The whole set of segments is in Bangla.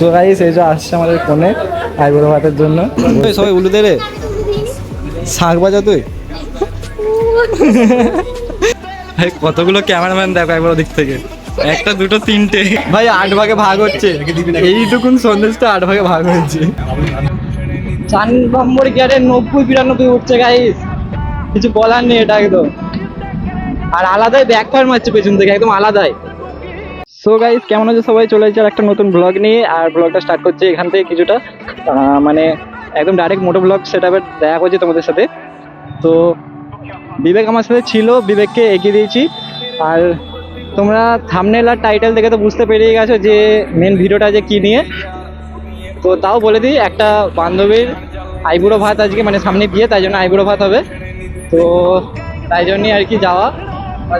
সো গাইস এই যে আসছে আমাদের কোণে আইবুড়ো ভাতের জন্য। সবাই উলু দে রে, শাঁখ বাজা তুই। কতগুলো ক্যামেরাম্যান দেখো একবার ওদিক থেকে, একটা দুটো তিনটে ভাই 8 ভাগে ভাগ হচ্ছে, এইটুকুন সন্দেশটা 8 ভাগে ভাগ হয়েছে। 4 নম্বর গিয়ারে 90-92 উঠছে গাইস, কিছু বলার নেই এটা একদম। আর আলাদাই ব্যাকফায়ার মারছে পেছন থেকে, একদম আলাদাই। সো গাইস কেমন আছে সবাই, চলে এসেছে একটা নতুন ব্লগ নিয়ে। আর ব্লগটা স্টার্ট করছে এখান থেকে কিছুটা মানে একদম ডাইরেক্ট মোটো ব্লগ সেটআপে দেখা করছি তোমাদের সাথে। তো বিবেক আমার সাথে ছিল, বিবেককে এগিয়ে দিয়েছি। আর তোমরা থাম্বনেল আর টাইটেল দেখে তো বুঝতে পেরিয়ে গেছো যে মেন ভিডিওটা যে কী নিয়ে। তো তাও বলে দিই, একটা বান্ধবীর আইবুড়ো ভাত আজকে, মানে সামনে বিয়ে, তাই জন্য আইবুড়ো ভাত হবে। তো তাই জন্যই আর কি যাওয়া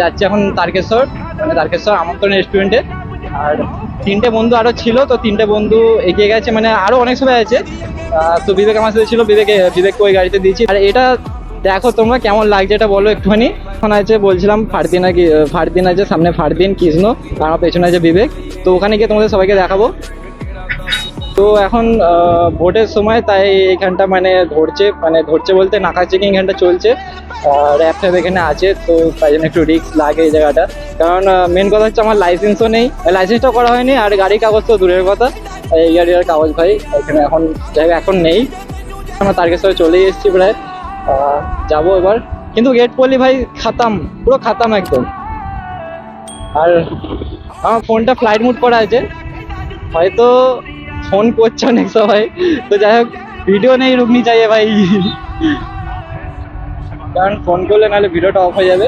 যাচ্ছে এখন তারকেশ্বর, মানে তারকেশ্বর আমন্ত্রণ রেস্টুরেন্টে। আর 3টে বন্ধু আরও ছিল, তো 3টে বন্ধু এগিয়ে গেছে, মানে আরও অনেক সবাই আছে। তো বিবেক আমার সাথে ছিল, বিবেককে ওই গাড়িতে দিয়েছি। আর এটা দেখো তোমরা কেমন লাগছে এটা বলো একটুখানি। এখন আছে বলছিলাম ফারদিন আছে সামনে, ফারদিন কৃষ্ণ, আর আমার পেছনে আছে বিবেক। তো ওখানে গিয়ে তোমাদের সবাইকে দেখাবো। তো এখন ভোটের সময়, তাই এইখানটা মানে ধরছে বলতে নাকা চেকিং এখানটা চলছে। র্যাপ ফ্যাপ এখানে আছে, তো তাই জন্য একটু রিস্ক লাগে এই জায়গাটা। কারণ মেন কথা হচ্ছে আমার লাইসেন্সও নেই, লাইসেন্সটাও করা হয়নি, আর গাড়ির কাগজ তো দূরের কথা, এই গাড়ির কাগজ ভাই এখানে এখন জায়গা এখন নেই। আমরা তারকেশ্বরে চলেই এসেছি প্রায়, যাবো এবার। কিন্তু গেট পড়লি ভাই খাতাম, পুরো খাতাম একদম। আর আমার ফোনটা ফ্লাইট মুড করা আছে, হয়তো ফোন করছে অনেক সবাই। তো যাই হোক, ভিডিও নেই রুকনি চাইয়ে ভাই, কারণ ফোন করলে নাহলে ভিডিওটা অফ হয়ে যাবে।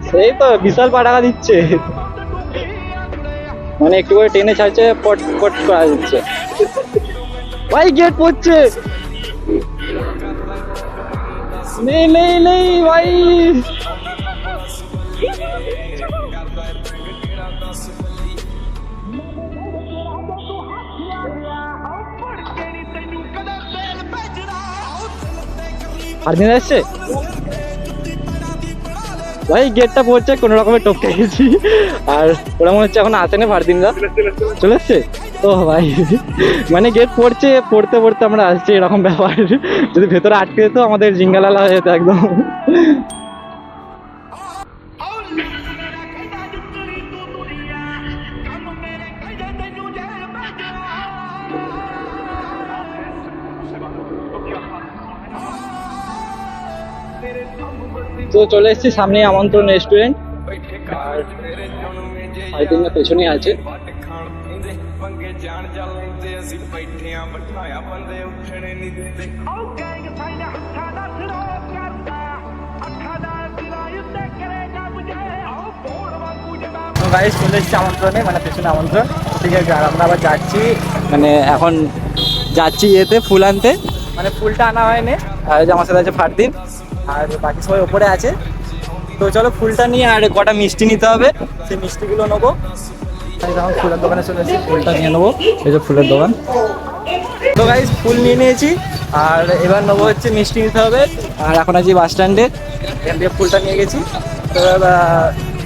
সেই তো বিশাল পাটাকা দিচ্ছে, মানে একটু করে টেনে ছাড়ছে, পট পট করা দিচ্ছে। ভাই গেট পড়ছে, নেই নেই নেই ভাই। আর দিন আসছে ভাই, গেটটা পড়ছে, কোনো রকমের টপকে গেছি। আর ওরা মনে হচ্ছে এখন আসে না, ফারদিনরা চলে এসছে। ও ভাই, মানে গেট পড়ছে, পড়তে পড়তে আমরা আসছি, এরকম ব্যাপার। যদি ভেতরে আটকে যেত আমাদের জিঙ্গালালা হয়ে যেত একদম। তো চলে এসেছি সামনে আমন্ত্রণ রেস্টুরেন্ট, আর ফারদিনরা পেছনেই আছে। গাইস চলে এসেছি আমন্ত্রণে, মানে পেছনে আমন্ত্রণ, ঠিক আছে। আর আমরা আবার যাচ্ছি, মানে এখন যাচ্ছি ইয়েতে ফুল আনতে, মানে ফুলটা আনা হয়নি। আর আমার সাথে আছে ফারদিন, আর বাকি সবাই ওপরে আছে। তো চলো ফুলটা নিয়ে, আর কটা মিষ্টি নিতে হবে, সেই মিষ্টিগুলো নেবো। যখন ফুলের দোকানে চলে এসেছি, ফুলটা নিয়ে নেবো, এই যে ফুলের দোকান। তো গাইস ফুল নিয়ে নিয়েছি, আর এবার নেবো হচ্ছে মিষ্টি নিতে হবে। আর এখন আছি বাস স্ট্যান্ডে, এখান থেকে ফুলটা নিয়ে গেছি। তো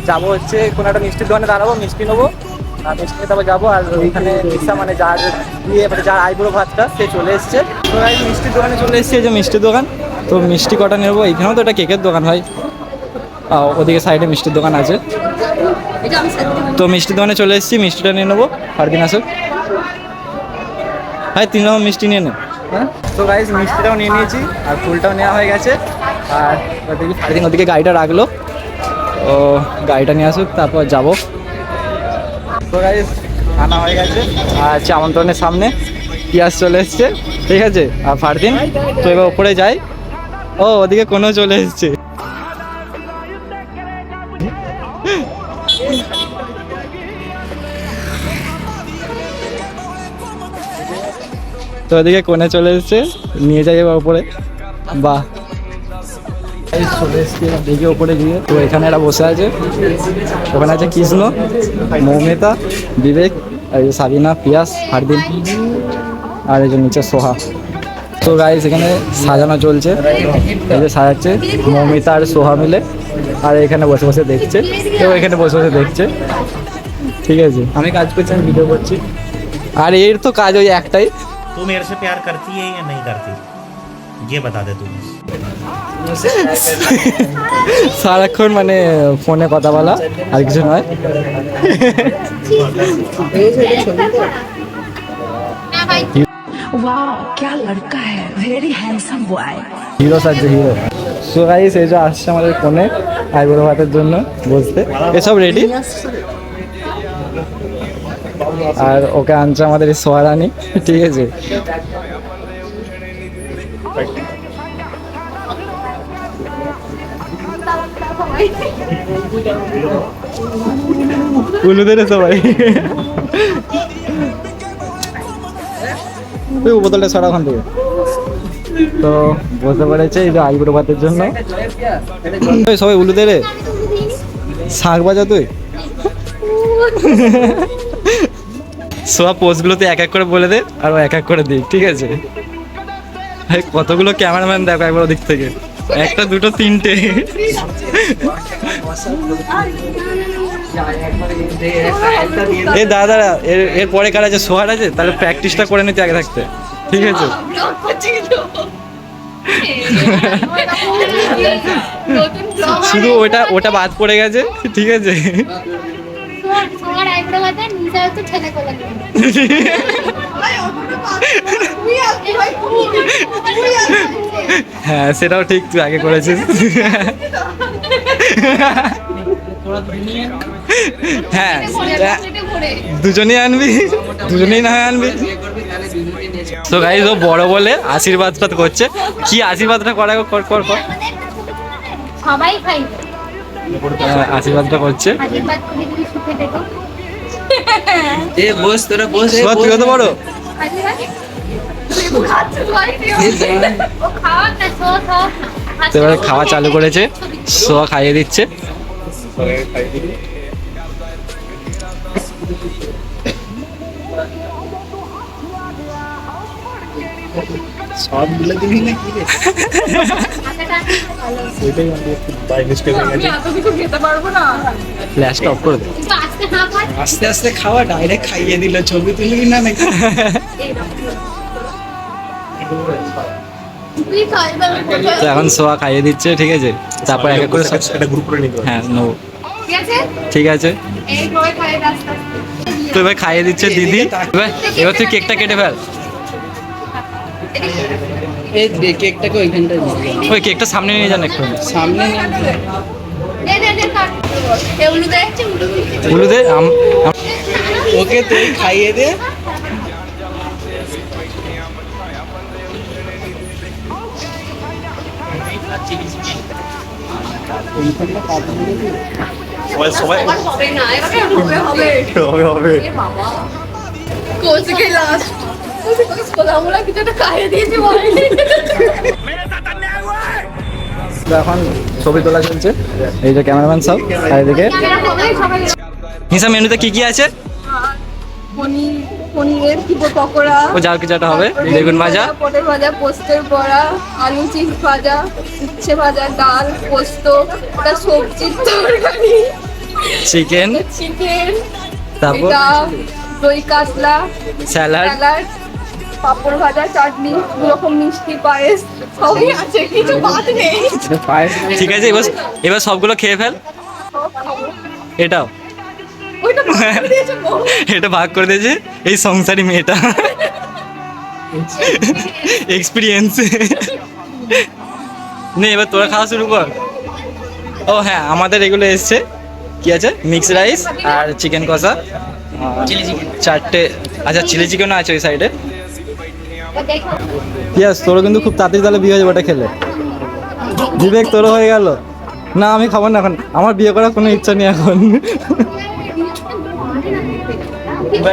যাবো হচ্ছে কোনো একটা মিষ্টির দোকানে দাঁড়াবো, মিষ্টি নেবো, আর মিষ্টি নিয়ে তারপর যাবো। আর ওইখানে রিক্সা, মানে যার ইয়ে, মানে যার আইবুড়ো ভাতটা, সে চলে এসছে। তো গাইস মিষ্টির দোকানে চলে এসেছি, এই যে মিষ্টির দোকান। তো মিষ্টি কটা নেবো, এইখানেও তো একটা কেকের দোকান হয়, ওদিকে সাইডে মিষ্টির দোকান আছে। তো মিষ্টির দোকানে চলে এসেছি, মিষ্টিটা নিয়ে নেবো। ফারদিন আসুক ভাই, 3 রকম মিষ্টি নিয়ে নে। হ্যাঁ, তো গাইস মিষ্টিটাও নিয়ে নিয়েছি, আর ফুলটাও নেওয়া হয়ে গেছে। আর ওদিকে ফারদিন ওদিকে গাড়িটা রাখলো, ও গাড়িটা নিয়ে আসুক, তারপর যাবো। তো গাইস আনা হয়ে গেছে, আর হচ্ছে আমন্ত্রণের সামনে পিয়াজ চলে এসছে, ঠিক আছে। আর ফারদিন তো এবার ওপরে যাই। ও ওদিকে কোনো চলে এসছে, তো ওদিকে কোণে চলে এসছে, নিয়ে যাই এবার ওপরে। বাহ, চলে এসছি দেখি ওপরে গিয়ে, তো এখানে এরা বসে আছে, ওখানে আছে কৃষ্ণ, মৌমিতা, বিবেক, এই যে সাবিনা, পিয়াস, হারদিন, আর এই যে নিচে সোহা। তো গাইস এখানে সাজানো চলছে, এই যে সাজাচ্ছে মৌমিতা আর সোহা মিলে, আর এখানে বসে বসে দেখছে, কেউ এখানে বসে বসে দেখছে। ঠিক আছে, আমি কাজ করছি, আমি ভিডিও করছি, আর এর তো কাজ ওই একটাই। तू मेरे से प्यार करती है या नहीं करती, ये बता दे तू। সারাক্ষণ মানে ফোনে কথা বলা, আর কিছু নয়। वाह क्या लड़का है, वेरी हैंडसम बॉय। হিরো সাজছে হিরো। সো গাইস এই যে আসছে আমাদের ফোনে আইবুড়ো ভাতের জন্য বসতে, এসব রেডি, আর ওকে আনছে আমাদের এই সোহারানি। ঠিক আছে, উলুদের সবাই ওই বোতলটা ছড়া ওখান থেকে। তো বসে পড়েছে এই যে আইবুড়ো ভাতের জন্য, ওই সবাই উলুদের শাঁখ বাজা তুই। সব পোস্টগুলোতে এক এক করে বলে দে, আর ও এক এক করে দিই। ঠিক আছে, ভাই কতগুলো ক্যামেরাম্যান দেখো একবার ওদিক থেকে, একটা দুটো তিনটে। এ দাদা এর পরে কার আছে, সোহার আছে, তাহলে প্র্যাকটিসটা করে নিতে আগে থাকতে। ঠিক আছে, শুধু ওটা বাদ পড়ে গেছে। ঠিক আছে, হ্যাঁ সেটাও ঠিক, তুই আগে করেছিস। হ্যাঁ দুজনেই আনবি, দুজনেই না হয় আনবি। তো গাইস ও বড় বলে আশীর্বাদটা করছে, কি আশীর্বাদটা করা, কর কর কর। সবাই খাই, আশীর্বাদটা করছে। এ বস, তোরা বস। তুই কত বড়? তো এবারে খাওয়া চালু করেছে, সোয়া খাইয়ে দিচ্ছে। সব বলে দিবি না কি রে? ফ্ল্যাশটা অফ করে দে। আস্তে আস্তে খাওয়া, ডাইরেক্ট খাইয়ে দিল, ছবি তুলবি না নাকি? তো এখন সোয়া খাইয়ে দিচ্ছে। ঠিক আছে, তারপর এক এক করে একটা গ্রুপ করে নিতে। হ্যাঁ নেবো, ঠিক আছে। তো এবার খাইয়ে দিচ্ছে দিদি। এবার তুই কেকটা কেটে ফেল। এই কেকটাকে ওইখানটায় ওই কেকটা সামনে নিয়ে যান একটু, সামনে উলুদে। ওকে তুই খাইয়ে দে। এখন ছবি তোলা চলছে, এই যে ক্যামেরাম্যান সব চারিদিকে। নিশা মেনুতে কি কি আছে? পনিরের পকোড়া, ও যাও কিছুটা হবে, বেগুন ভাজা, পটল ভাজা, পোস্তের বড়া, আলু চিপস ভাজা, উচ্ছে ভাজা, ডাল, পোস্ত, একটা সবজির তরকারি, চিকেন, তারপর দই কাতলা, স্যালাড, পাঁপড় ভাজা, চাটনি, দু রকম মিষ্টি, পায়েস, সবই আছে, কিছু বাদ নেই। ঠিক আছে, এবার সবগুলো খেয়ে ফেল। এটাও ওইটা ভাগ করে দিয়েছে বউ। এটা ভাগ করে দিয়েছে এই সংসারী মেয়েটা, এক্সপিরিয়েন্স নে। এবার তোরা খাওয়া শুরু কর। ও হ্যাঁ, আমাদের এগুলো এসছে, কি আছে, মিক্স রাইস আর চিকেন কষা, চিলি চিকেন চারটে। আচ্ছা চিলি চিকেনও আছে ওই সাইডে। ইয়েস, তোরও কিন্তু খুব তাড়াতাড়ি তাহলে বিয়ে হয়ে যাবে ওটা খেলে। বিবেক তোরও হয়ে গেল? না আমি খাবো না এখন, আমার বিয়ে করার কোনো ইচ্ছা নেই এখন।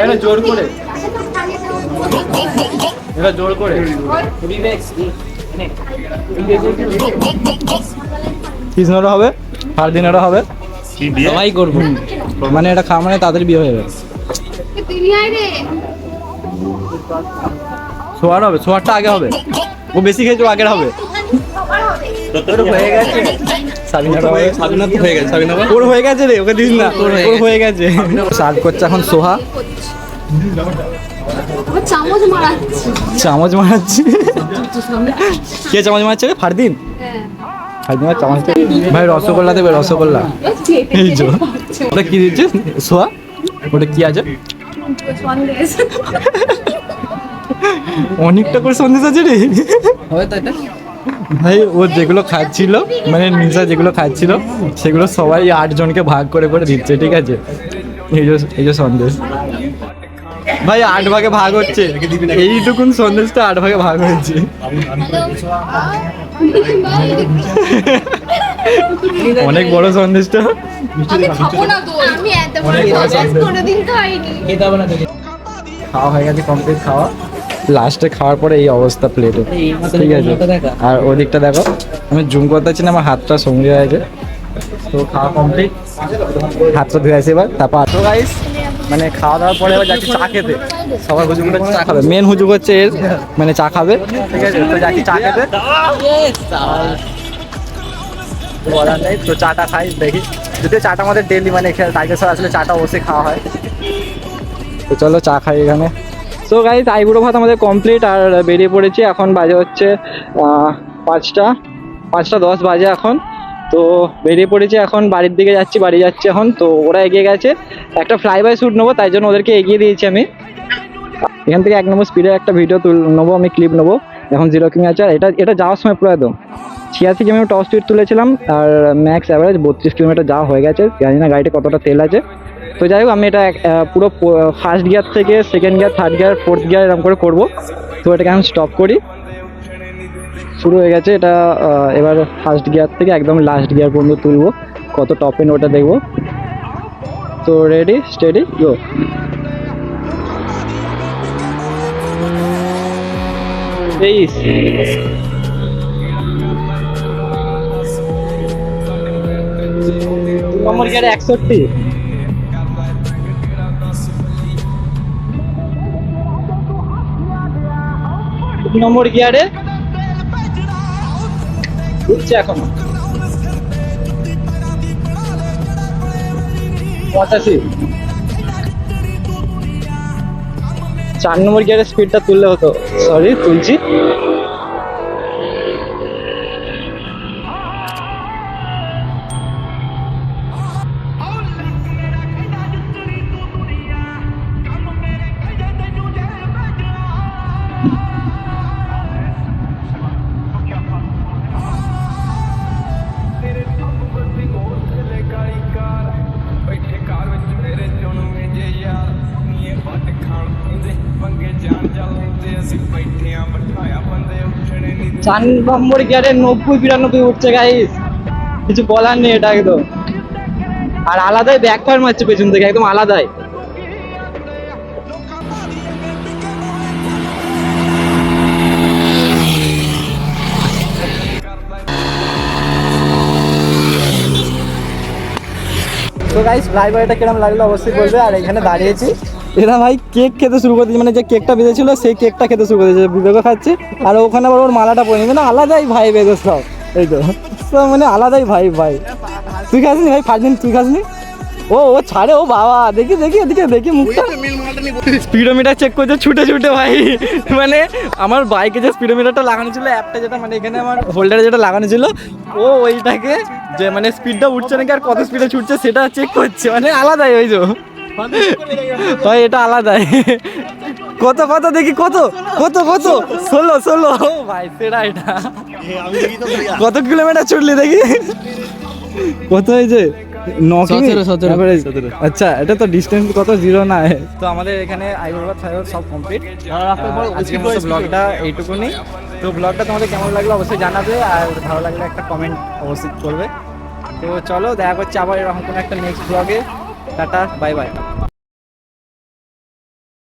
এটা জোর করে, এটা জোর করে। কৃষ্ণরও হবে, ফারদিনেরও হবে, সবাই করবো। মানে এটা খাওয়া মানে তাড়াতাড়ি বিয়ে হয়ে যাবে। সোয়ার হবে, সোয়ারটা আগে হবে, ও বেশি খেয়েছে ও আগের হবে। হয়ে গেছে সাবিনার হয়ে গেছে, ওর হয়ে গেছে রে, ওকে দিস না, ওর হয়ে গেছে। সার্ভ করছে এখন সোহা, চামচ মারাচ্ছি। চামচ মারাচ্ছি। কে চামচ মারছে রে? ফারদিন। ফারদিন চামচ। ভাই রসগোল্লা দেবে, রসগোল্লা। এই যে ওটা কি দিচ্ছে সোহা? ওটা কি আছে? অনেকটা করে সন্দেশ আছে রে। ভাই ও যেগুলো খাচ্ছিল, মানে নিশা যেগুলো খাচ্ছিল সেগুলো সবাই 8 জনকে ভাগ করে করে দিচ্ছে, ঠিক আছে? এই যে সন্দেশ ভাই 8 ভাগে ভাগ হচ্ছে, এইটুকুন সন্দেশটা 8 ভাগে ভাগ হয়েছে। অনেক বড় সন্দেশটা। আমি খাবো না গো, আমি এত বড় সন্দেশ কোনোদিন খাইনি। খাওয়া হয়ে গেছে, কমপ্লিট খাওয়া। লাস্টে খাওয়ার পরে এই অবস্থা প্লেটে, ঠিক আছে? আর ওদিকটা দেখো, আমি জুম করতে পারছি না, আমার হাতটা সঙ্গে আছে। তো খাওয়া কমপ্লিট, হাতটা ধুয়ে আসি এবার। তারপর তো গাইস মানে খাওয়া দাওয়ার পরে এবার যাচ্ছি চা খেতে। সবার হুজুগ হচ্ছে চা খাবে, মেন হুজুগ হচ্ছে এর, মানে চা খাবে, ঠিক আছে? তো যাচ্ছি চা খেতে, বলার নেই। তো চাটা খাই, দেখি যদিও চাটা আমাদের ডেলি, মানে এখানে তারকেশ্বর আসলে চাটা বসে খাওয়া হয়। তো চলো চা খাই এখানে। সো গাইস আইবুড়ো ভাত আমাদের কমপ্লিট, আর বেরিয়ে পড়েছি। এখন বাজে হচ্ছে 5:10 বাজে এখন। তো বেরিয়ে পড়েছি, এখন বাড়ির দিকে যাচ্ছি, বাড়ি যাচ্ছি এখন। তো ওরা এগিয়ে গেছে, একটা ফ্লাই বাই শ্যুট নেবো, তাই জন্য ওদেরকে এগিয়ে দিয়েছি আমি। এখান থেকে 1 নম্বর স্পিডের একটা ভিডিও নেবো, আমি ক্লিপ নেবো। এখন 0 কিং আছে, আর এটা যাওয়ার সময় পুরো একদম 86 কিমি টপ স্পিড তুলেছিলাম, আর ম্যাক্স অ্যাভারেজ 32 কিলোমিটার যাওয়া হয়ে গেছে। জানি না গাড়িতে কতটা তেল আছে। তো যাই হোক, আমি এটা পুরো ফার্স্ট গিয়ার থেকে second gear, third gear, fourth gear এরকম করে করবো। তো এটাকে আমি স্টপ করি, শুরু হয়ে গেছে এটা। এবার ফার্স্ট গিয়ার থেকে একদম লাস্ট গিয়ার পর্যন্ত তুলবো, কত টপ এন্ড ওটা দেখবো। তো রেডি, স্টেডি, গো। এই 2 নম্বর গিয়ারে 61, 2 নম্বর গিয়ারে উঠছে এখন 85। 4 নম্বর গিয়ারে স্পিডটা তুললে হতো, সরি তুলছি। চার নম্বর গিয়ারে 90-92 উঠছে গাইস, কিছু বলার নেই এটা একদম। আর আলাদাই ব্যাক ফায়ার মারছে পেছন থেকে, একদম আলাদাই। তো গাইস ফ্লাইওভারটা কিরকম লাগলো অবশ্যই বলবে। আর এখানে দাঁড়িয়েছি, এরা ভাই কেক খেতে শুরু করে দিয়েছে, মানে যে কেকটা বেঁধেছিল সেই কেকটা খেতে শুরু করে দিয়েছে। বিবেকও খাচ্ছে, আর ওখানে আবার ওর মালাটা পরে নিয়ে, মানে আলাদাই ভাই বেঁধে সব। এই তো সব মানে আলাদাই ভাই। তুই খাসনি ভাই? ফার্স্ট দিন তুই খাসনি? ও ছাড়ে, ও বাবা, দেখি এদিকে দেখি মুখটা। স্পিডোমিটার চেক করছে ছুটে ভাই। মানে আমার বাইকে যে স্পিডোমিটারটা লাগানো ছিল, অ্যাপটা যেটা, মানে এখানে আমার হোল্ডারে যেটা লাগানো ছিল, ও ওইটাকে যে মানে স্পিডটা উঠছে নাকি আর কত স্পিডে ছুটছে সেটা চেক করছে, মানে আলাদাই ওই যে ভাই, এটা আলাদাই। কত দেখি, কত 16 ভাই, সেটা এটা কত কিলোমিটার ছুটলি দেখি, কত হয়েছে? 17। আচ্ছা, এটা তো ডিস্টেন্স কত, 0 না। তো আমাদের এখানে আইবুড়ো সব কমপ্লিট। আজকের মতো ব্লগটা এইটুকুনি। তো ব্লগটা তোমাদের কেমন লাগলো অবশ্যই জানাবে, আর ভালো লাগলে একটা কমেন্ট অবশ্যই করবে। তো চলো দেখা করছি আবার এরকম কোনো একটা নেক্সট ব্লগে। Tata, bye bye.